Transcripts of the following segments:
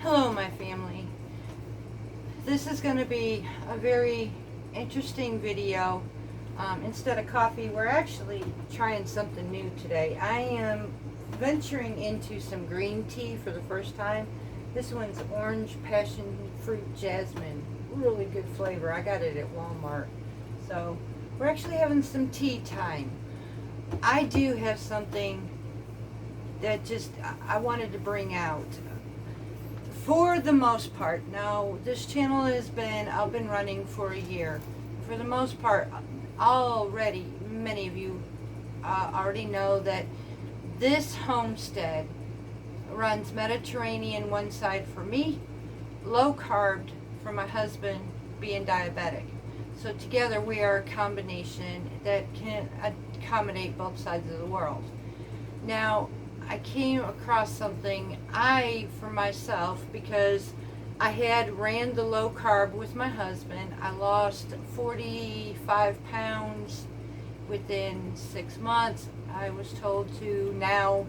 Hello, my family. This is going to be a very interesting video. Instead of coffee, we're actually trying something new today. I am venturing into some green tea for the first time. This one's orange passion fruit jasmine. Really good flavor. I got it at Walmart. So we're actually having some tea time. I do have something that I wanted to bring out. For the most part, now this channel I've been running for a year. For the most part, already, many of you already know that this homestead runs Mediterranean one side for me, low carb for my husband being diabetic. So together we are a combination that can accommodate both sides of the world. Now, I came across something for myself, because I had ran the low carb with my husband. I lost 45 pounds within 6 months. I was told to now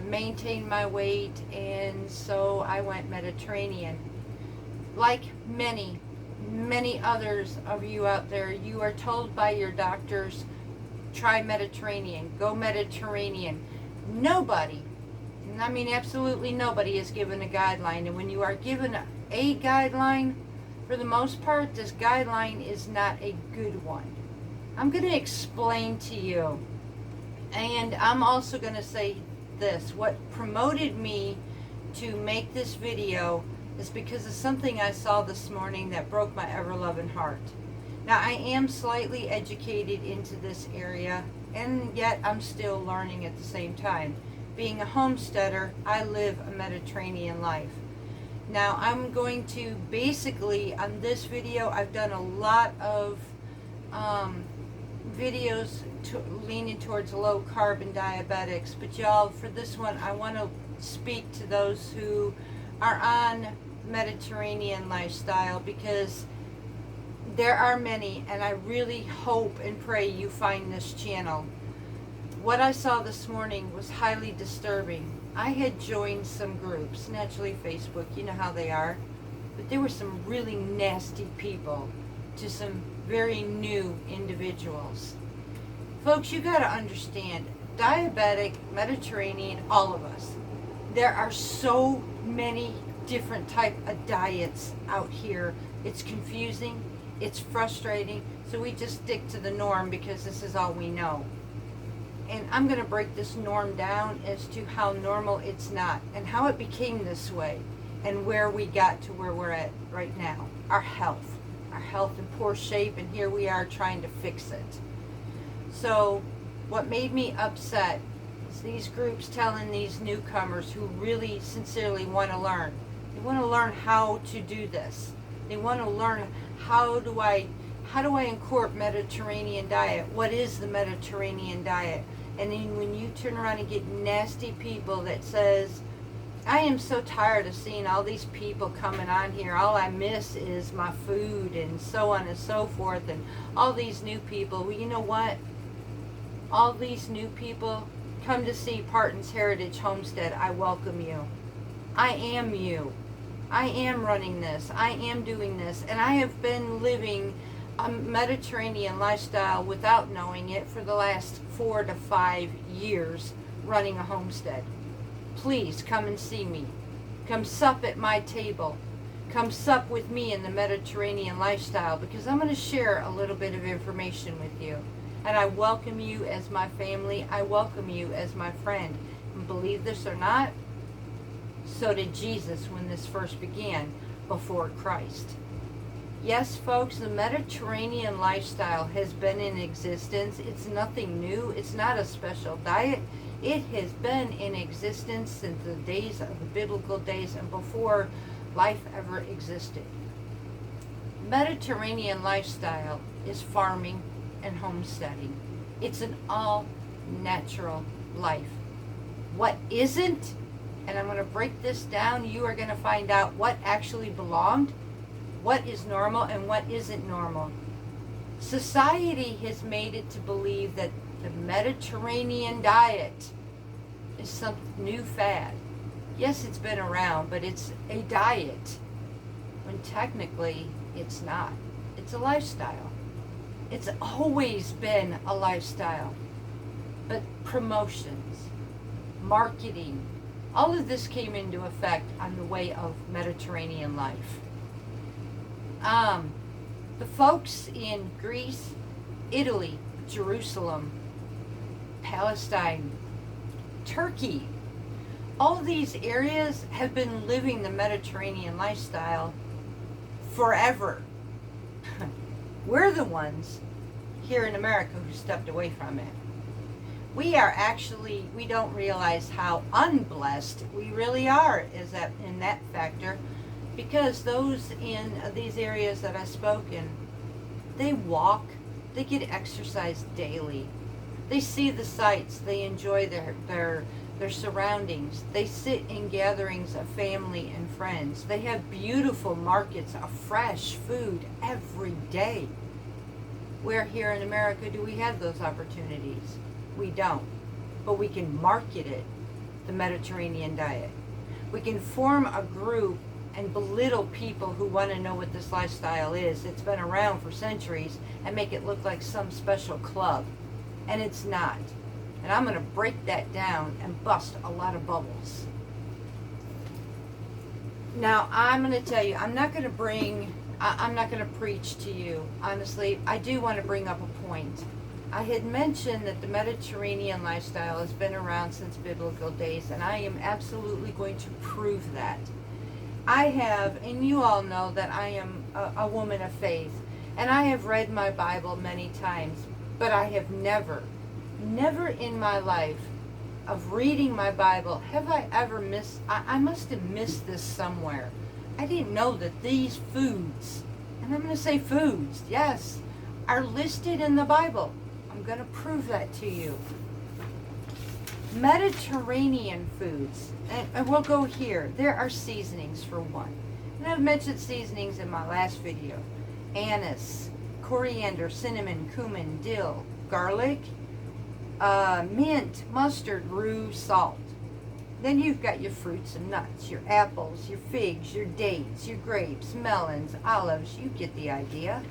maintain my weight, and so I went Mediterranean. Like many others of you out there, you are told by your doctors, try Mediterranean, go Mediterranean. Nobody, and I mean absolutely nobody, is given a guideline. And when you are given a guideline, for the most part, this guideline is not a good one. I'm going to explain to you, and I'm also going to say this. What promoted me to make this video is because of something I saw this morning that broke my ever-loving heart. Now, I am slightly educated into this area, and yet I'm still learning at the same time. Being a homesteader, I live a Mediterranean life. Now, I'm going to basically, on this video, I've done a lot of videos leaning towards low carb and diabetics, but y'all, for this one, I want to speak to those who are on Mediterranean lifestyle, because there are many, and I really hope and pray you find this channel. What I saw this morning was highly disturbing. I had joined some groups, naturally Facebook, you know how they are, but there were some really nasty people to some very new individuals. Folks, you got to understand, diabetic, Mediterranean, all of us, there are so many different type of diets out here. It's confusing. It's frustrating, so we just stick to the norm because this is all we know. And I'm going to break this norm down as to how normal it's not, and how it became this way, and where we got to where we're at right now. Our health in poor shape, and here we are trying to fix it. So what made me upset is these groups telling these newcomers who really sincerely want to learn. They want to learn how to do this. They want to learn how do I incorporate Mediterranean diet? What is the Mediterranean diet? And then when you turn around and get nasty people that says, I am so tired of seeing all these people coming on here. All I miss is my food, and so on and so forth. And all these new people. Well, you know what? All these new people come to see Partin's Heritage Homestead. I welcome you. I am you. I am running this. I am doing this. And I have been living a Mediterranean lifestyle without knowing it for the last 4 to 5 years, running a homestead. Please come and see me. Come sup at my table. Come sup with me in the Mediterranean lifestyle, because I'm going to share a little bit of information with you. And I welcome you as my family. I welcome you as my friend. And believe this or not, so did Jesus when this first began, before Christ. Yes, folks, the Mediterranean lifestyle has been in existence. It's nothing new. It's not a special diet. It has been in existence since the days of the biblical days and before life ever existed. Mediterranean lifestyle is farming and homesteading. It's an all-natural life. What isn't? And I'm going to break this down. You are going to find out what actually belonged, what is normal, and what isn't normal. Society has made it to believe that the Mediterranean diet is some new fad. Yes, it's been around, but it's a diet when technically it's not. It's a lifestyle. It's always been a lifestyle. But promotions, marketing, all of this came into effect on the way of Mediterranean life. The folks in Greece, Italy, Jerusalem, Palestine, Turkey, all these areas have been living the Mediterranean lifestyle forever. We're the ones here in America who stepped away from it. We don't realize how unblessed we really are in that factor, because those in these areas that I've spoken, they walk, they get exercise daily. They see the sights, they enjoy their surroundings. They sit in gatherings of family and friends. They have beautiful markets of fresh food every day. Where here in America do we have those opportunities? We don't. But we can market it, the Mediterranean diet. We can form a group and belittle people who want to know what this lifestyle is. It's been around for centuries, and make it look like some special club. And it's not. And I'm going to break that down and bust a lot of bubbles. Now, I'm going to tell you, I'm not going to preach to you. Honestly, I do want to bring up a point. I had mentioned that the Mediterranean lifestyle has been around since biblical days, and I am absolutely going to prove that. I have, and you all know that I am a woman of faith, and I have read my Bible many times, but I have never in my life of reading my Bible have I ever missed, I must have missed this somewhere. I didn't know that these foods, and I'm going to say foods, yes, are listed in the Bible. I'm going to prove that to you. Mediterranean foods, and we'll go here. There are seasonings for one. And I've mentioned seasonings in my last video. Anise, coriander, cinnamon, cumin, dill, garlic, mint, mustard, rue, salt. Then you've got your fruits and nuts, your apples, your figs, your dates, your grapes, melons, olives. You get the idea.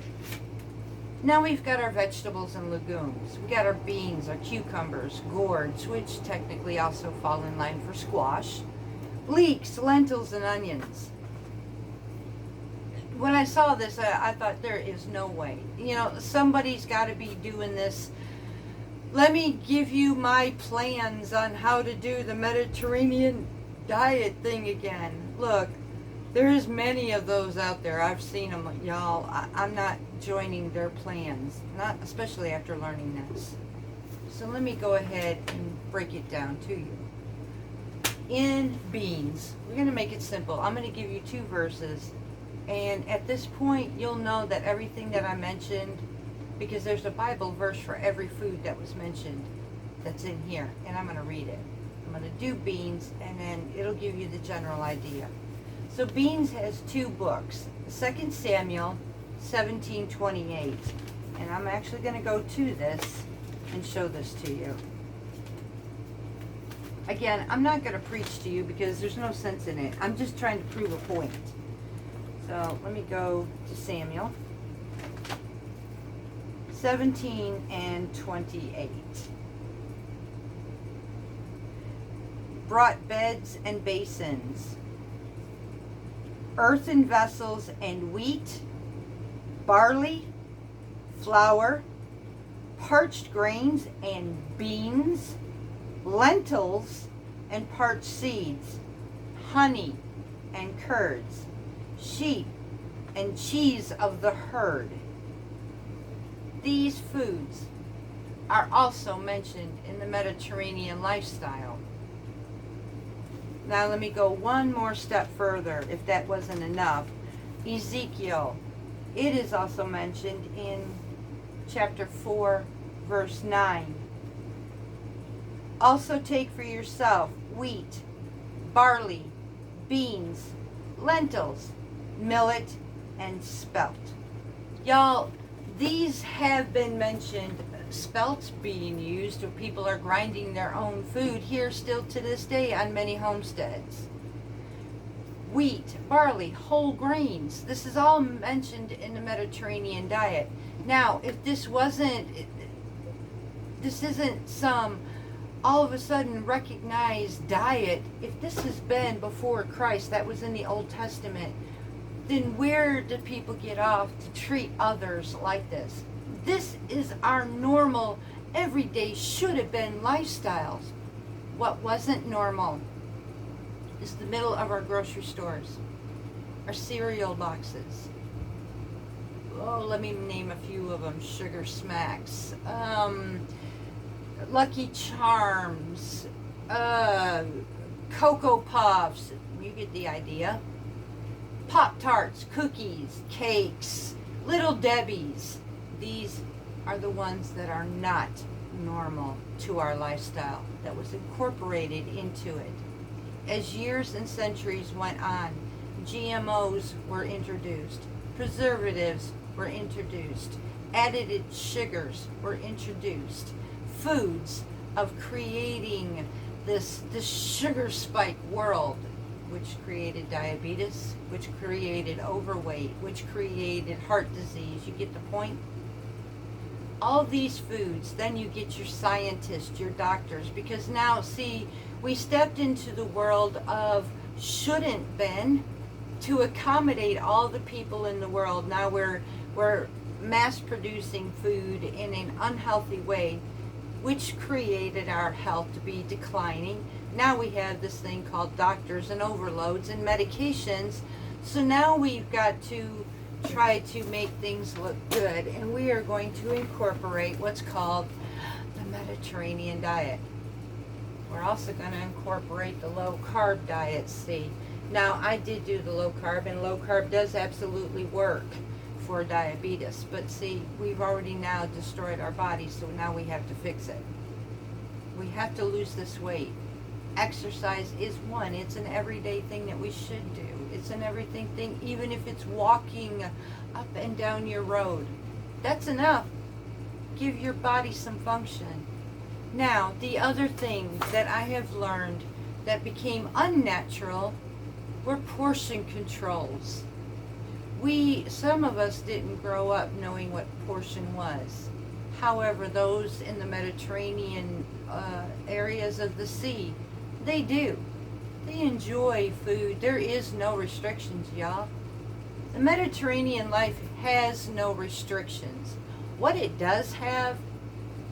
Now we've got our vegetables and legumes. We've got our beans, our cucumbers, gourds, which technically also fall in line for squash, leeks, lentils, and onions. When I saw this, I thought there is no way. You know, somebody's got to be doing this. Let me give you my plans on how to do the Mediterranean diet thing again. Look, there's many of those out there. I've seen them, y'all. I'm not joining their plans, not especially after learning this. So let me go ahead and break it down to you. In beans, we're going to make it simple. I'm going to give you 2 verses. And at this point, you'll know that everything that I mentioned, because there's a Bible verse for every food that was mentioned that's in here. And I'm going to read it. I'm going to do beans, and then it'll give you the general idea. So beans has 2 books. 2 Samuel 17:28. And I'm actually going to go to this and show this to you. Again, I'm not going to preach to you because there's no sense in it. I'm just trying to prove a point. So let me go to Samuel 17 and 28. Brought beds and basins, earthen vessels, and wheat, barley, flour, parched grains, and beans, lentils, and parched seeds, honey, and curds, sheep, and cheese of the herd. These foods are also mentioned in the Mediterranean lifestyle. Now let me go one more step further, if that wasn't enough. Ezekiel. It is also mentioned in chapter 4, verse 9. Also take for yourself wheat, barley, beans, lentils, millet, and spelt. Y'all, these have been mentioned, spelts being used when people are grinding their own food here still to this day on many homesteads. wheat, barley, whole grains. This is all mentioned in the Mediterranean diet. Now, if this isn't some all of a sudden recognized diet, if this has been before Christ, that was in the Old Testament, then where did people get off to treat others like this? This is our normal, everyday, should have been lifestyles. What wasn't normal is the middle of our grocery stores, our cereal boxes. Oh, let me name a few of them. Sugar Smacks, Lucky Charms, Cocoa Puffs, you get the idea. Pop-Tarts, cookies, cakes, Little Debbie's. These are the ones that are not normal to our lifestyle, that was incorporated into it. As years and centuries went on, GMOs were introduced, preservatives were introduced, added sugars were introduced, foods of creating this sugar spike world, which created diabetes, which created overweight, which created heart disease. You get the point? All these foods, then you get your scientists, your doctors, because now, see, we stepped into the world of shouldn't been to accommodate all the people in the world. Now we're mass producing food in an unhealthy way, which created our health to be declining. Now we have this thing called doctors and overloads and medications. So now we've got to try to make things look good, and we are going to incorporate what's called the Mediterranean diet. We're also going to incorporate the low carb diet. See, now I did do the low carb, and low carb does absolutely work for diabetes, but see, we've already now destroyed our body, so now we have to fix it. We have to lose this weight. Exercise is one. It's an everyday thing that we should do. It's an everything thing, even if it's walking up and down your road. That's enough. Give your body some function. Now, the other thing that I have learned that became unnatural were portion controls. Some of us didn't grow up knowing what portion was. However, those in the Mediterranean areas of the sea, they do. They enjoy food. There is no restrictions, y'all. The Mediterranean life has no restrictions. What it does have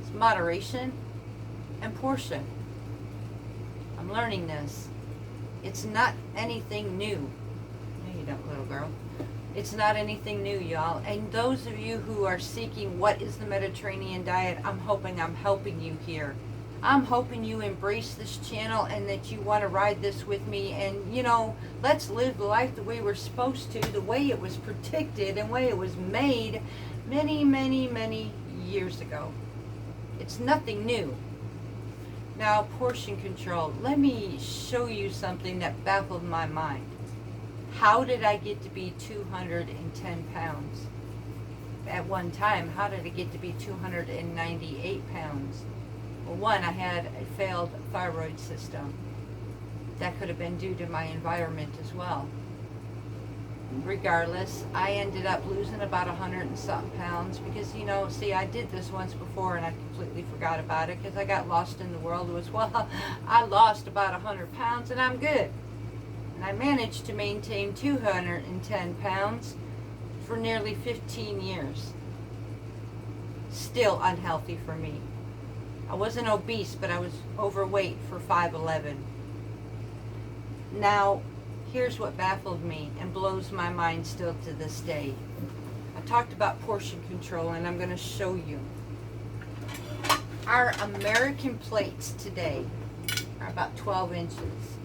is moderation and portion. I'm learning this. It's not anything new. No, you don't, little girl. It's not anything new, y'all. And those of you who are seeking what is the Mediterranean diet, I'm hoping I'm helping you here. I'm hoping you embrace this channel and that you want to ride this with me. And, you know, let's live life the way we're supposed to, the way it was predicted and the way it was made many, many, many years ago. It's nothing new. Now, portion control. Let me show you something that baffled my mind. How did I get to be 210 pounds? At one time, how did I get to be 298 pounds? Well, one, I had a failed thyroid system. That could have been due to my environment as well. Regardless, I ended up losing about 100 and something pounds because, you know, see, I did this once before and I completely forgot about it because I got lost in the world. It was, well, I lost about 100 pounds and I'm good. And I managed to maintain 210 pounds for nearly 15 years. Still unhealthy for me. I wasn't obese, but I was overweight for 5'11". Now, here's what baffled me and blows my mind still to this day. I talked about portion control, and I'm going to show you. Our American plates today are about 12 inches.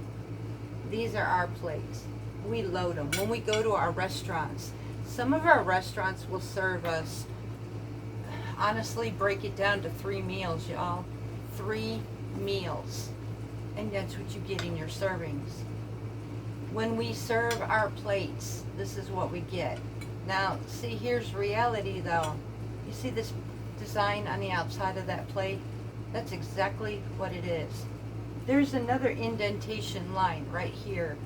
These are our plates. We load them. When we go to our restaurants, some of our restaurants will serve us, honestly, break it down to 3 meals, y'all. 3 meals. And that's what you get in your servings. When we serve our plates, this is what we get. Now, see, here's reality, though. You see this design on the outside of that plate? That's exactly what it is. There's another indentation line right here.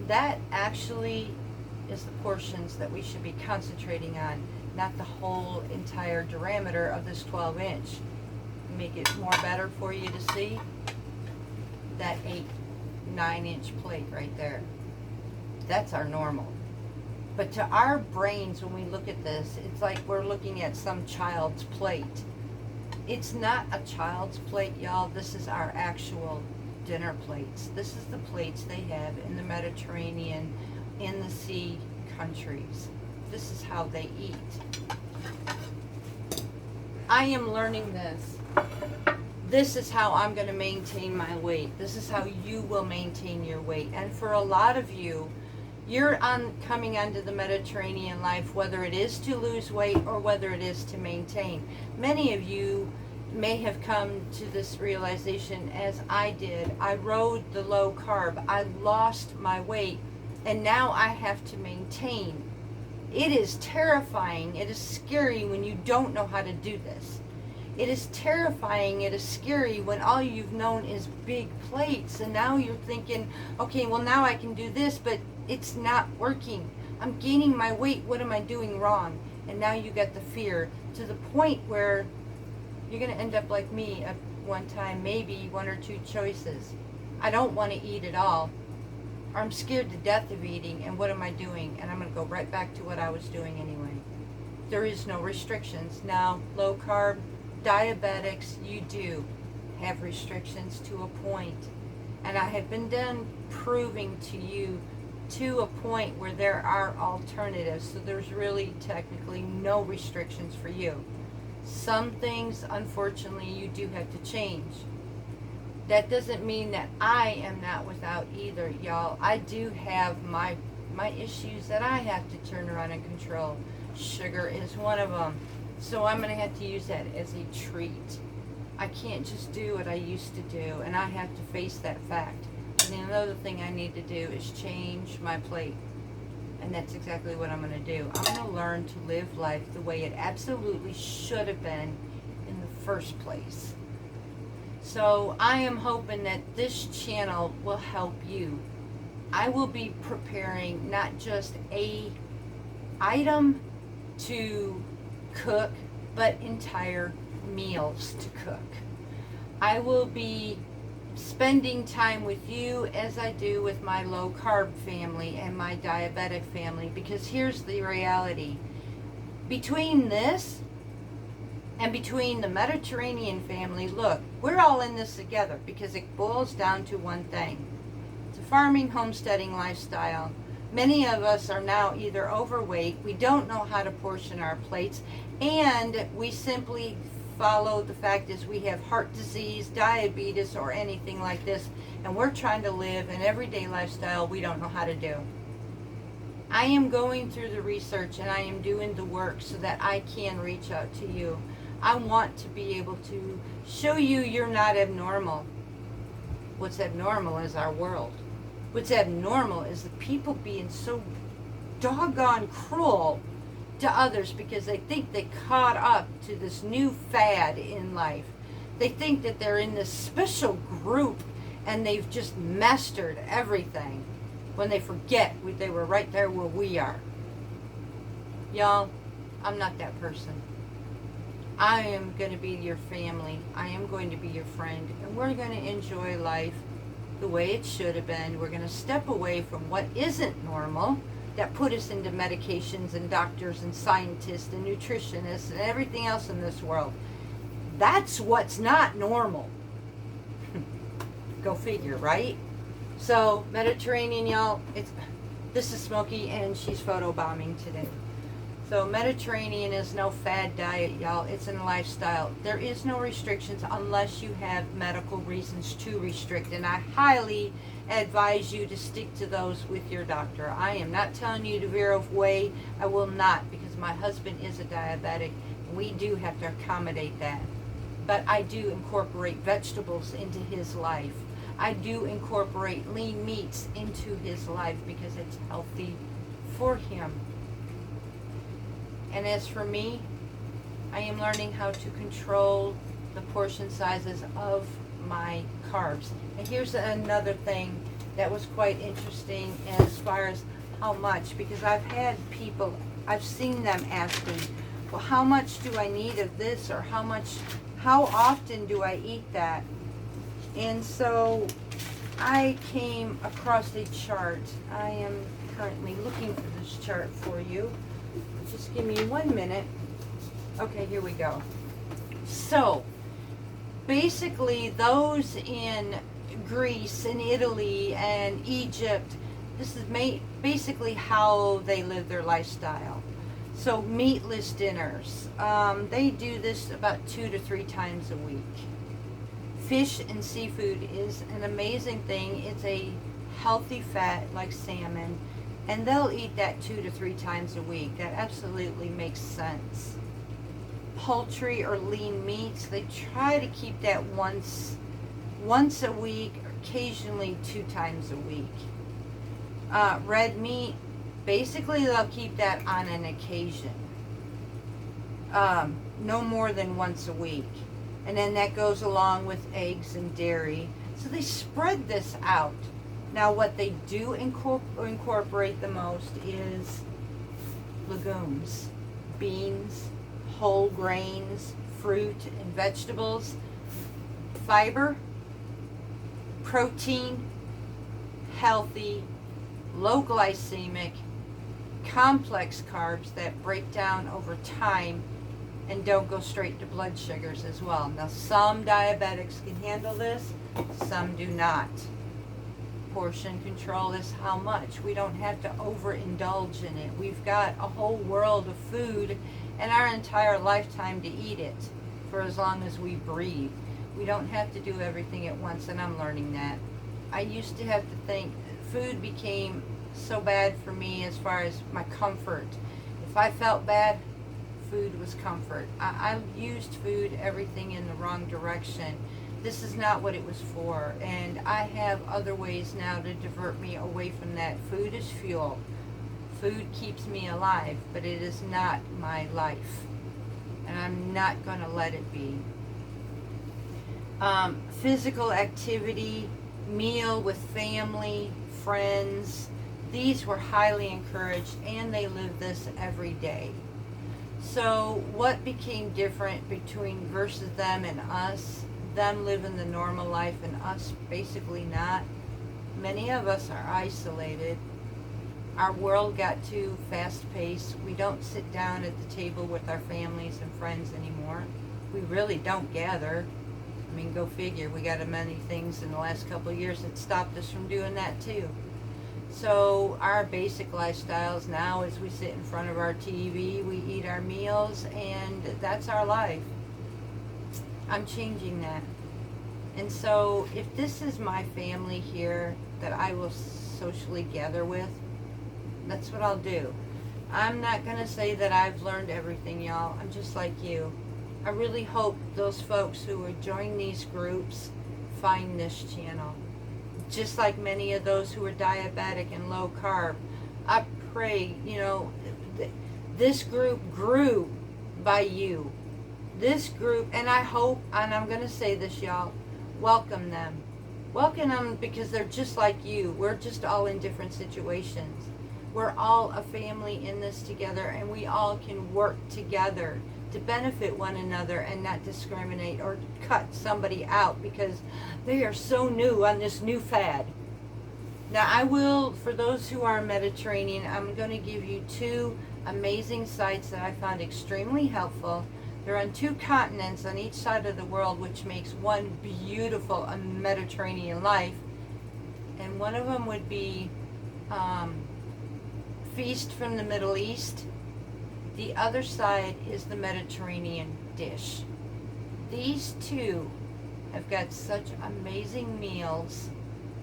that actually is the portions that we should be concentrating on, not the whole entire diameter of this 12-inch. Make it more better for you to see that 9-inch plate right there. That's our normal. But to our brains, when we look at this, it's like we're looking at some child's plate. It's not a child's plate, y'all. This is our actual dinner plates. This is the plates they have in the Mediterranean, in the sea countries. This is how they eat. I am learning this. This is how I'm going to maintain my weight. This is how you will maintain your weight. And for a lot of you, you're coming onto the Mediterranean life, whether it is to lose weight or whether it is to maintain. Many of you may have come to this realization as I did. I rode the low carb. I lost my weight, and now I have to maintain. It is terrifying. It is scary when you don't know how to do this. It is terrifying. It is scary when all you've known is big plates, and now you're thinking, okay, well, now I can do this, but it's not working. I'm gaining my weight. What am I doing wrong? And now you get the fear to the point where you're going to end up like me at one time, maybe one or two choices. I don't want to eat at all, or I'm scared to death of eating, and what am I doing? And I'm going to go right back to what I was doing anyway. There is no restrictions. Now, low carb, diabetics, you do have restrictions to a point. And I have been done proving to you to a point where there are alternatives. So there's really technically no restrictions for you. Some things, unfortunately, you do have to change. That doesn't mean that I am not without either, y'all. I do have my issues that I have to turn around and control. Sugar is one of them. So I'm going to have to use that as a treat. I can't just do what I used to do, and I have to face that fact. And another thing I need to do is change my plate. And that's exactly what I'm going to do. I'm going to learn to live life the way it absolutely should have been in the first place. So I am hoping that this channel will help you. I will be preparing not just a item to cook, but entire meals to cook. I will be spending time with you as I do with my low carb family and my diabetic family, because here's the reality. Between this and between the Mediterranean family, look, we're all in this together because it boils down to one thing. It's a farming, homesteading lifestyle. Many of us are now either overweight, we don't know how to portion our plates, and we simply follow the fact is we have heart disease, diabetes, or anything like this, and we're trying to live an everyday lifestyle we don't know how to do. I am going through the research and I am doing the work so that I can reach out to you. I want to be able to show you you're not abnormal. What's abnormal is our world. What's abnormal is the people being so doggone cruel to others because they think they caught up to this new fad in life. They think that they're in this special group and they've just mastered everything when they forget they were right there where we are. Y'all, I'm not that person. I am going to be your family. I am going to be your friend, and we're going to enjoy life the way it should have been. We're going to step away from what isn't normal that put us into medications and doctors and scientists and nutritionists and everything else in this world. That's what's not normal. Go figure, right? So, Mediterranean, y'all, this is Smokey, and she's photobombing today. So, Mediterranean is no fad diet, y'all. It's a lifestyle. There is no restrictions unless you have medical reasons to restrict, and I highly advise you to stick to those with your doctor. I am not telling you to veer away. I will not, because my husband is a diabetic, and we do have to accommodate that. But I do incorporate vegetables into his life. I do incorporate lean meats into his life because it's healthy for him. And as for me, I am learning how to control the portion sizes of my carbs. And here's another thing that was quite interesting as far as how much, because I've had people, I've seen them asking, well, how much do I need of this, or how often do I eat that? And so I came across a chart. I am currently looking for this chart for you. Just give me 1 minute. Okay, here we go. So basically, those in Greece and Italy and Egypt, this is basically how they live their lifestyle. So meatless dinners, they do this about 2 to 3 times a week. Fish and seafood is an amazing thing. It's a healthy fat like salmon, and they'll eat that 2 to 3 times a week. That absolutely makes sense. Poultry or lean meats, they try to keep that once a week, occasionally 2 times a week. Red meat, basically they'll keep that on an occasion, no more than once a week. And then that goes along with eggs and dairy. So they spread this out. Now what they do incorporate the most is legumes, beans, whole grains, fruit and vegetables, fiber, protein, healthy, low glycemic, complex carbs that break down over time and don't go straight to blood sugars as well. Now some diabetics can handle this, some do not. Portion control is how much. We don't have to overindulge in it. We've got a whole world of food and our entire lifetime to eat it for as long as we breathe. We don't have to do everything at once, and I'm learning that. I used to have to think, food became so bad for me as far as my comfort. If I felt bad, food was comfort. I used food, everything in the wrong direction. This is not what it was for, and I have other ways now to divert me away from that. Food is fuel. Food keeps me alive, but it is not my life, and I'm not going to let it be. Physical activity, meal with family, friends, these were highly encouraged, and they live this every day. So what became different between versus them and us? Them living the normal life and us basically not. Many of us are isolated. Our world got too fast-paced. We don't sit down at the table with our families and friends anymore. We really don't gather. I mean, go figure. We got many things in the last couple of years that stopped us from doing that too. So our basic lifestyles now is we sit in front of our TV, we eat our meals, and that's our life. I'm changing that. And so if this is my family here that I will socially gather with, that's what I'll do. I'm not going to say that I've learned everything, y'all. I'm just like you. I really hope those folks who are joining these groups find this channel. Just like many of those who are diabetic and low carb. I pray, this group grew by you. This group, and I hope, and I'm going to say this, y'all, welcome them. Welcome them because they're just like you. We're just all in different situations. We're all a family in this together, and we all can work together to benefit one another and not discriminate or cut somebody out because they are so new on this new fad. Now I will, for those who are Mediterranean, I'm going to give you 2 amazing sites that I found extremely helpful. They're on 2 continents on each side of the world, which makes one beautiful Mediterranean life. And one of them would be Feast from the Middle East. The other side is the Mediterranean dish. These 2 have got such amazing meals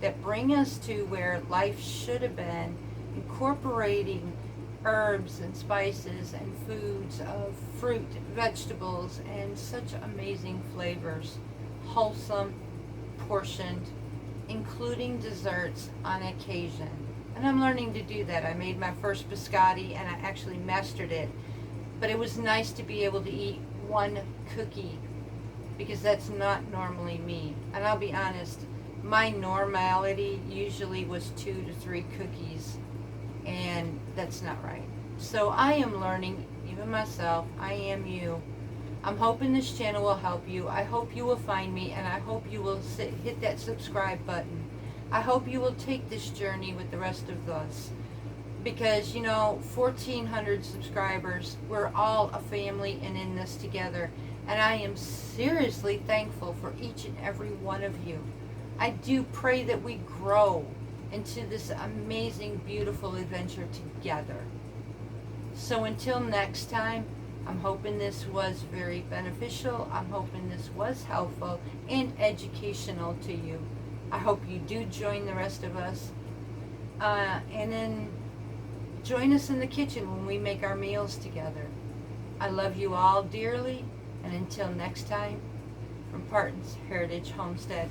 that bring us to where life should have been, incorporating herbs and spices and foods of fruit, vegetables, and such amazing flavors. Wholesome, portioned, including desserts on occasion. And I'm learning to do that. I made my first biscotti and I actually mastered it. But it was nice to be able to eat 1 cookie because that's not normally me. And I'll be honest, my normality usually was 2 to 3 cookies, and that's not right. So I am learning, even myself, I am you. I'm hoping this channel will help you. I hope you will find me, and I hope you will hit that subscribe button. I hope you will take this journey with the rest of us. Because, 1,400 subscribers, we're all a family and in this together. And I am seriously thankful for each and every one of you. I do pray that we grow into this amazing, beautiful adventure together. So until next time, I'm hoping this was very beneficial. I'm hoping this was helpful and educational to you. I hope you do join the rest of us. And then join us in the kitchen when we make our meals together. I love you all dearly. And until next time, from Partin's Heritage Homestead.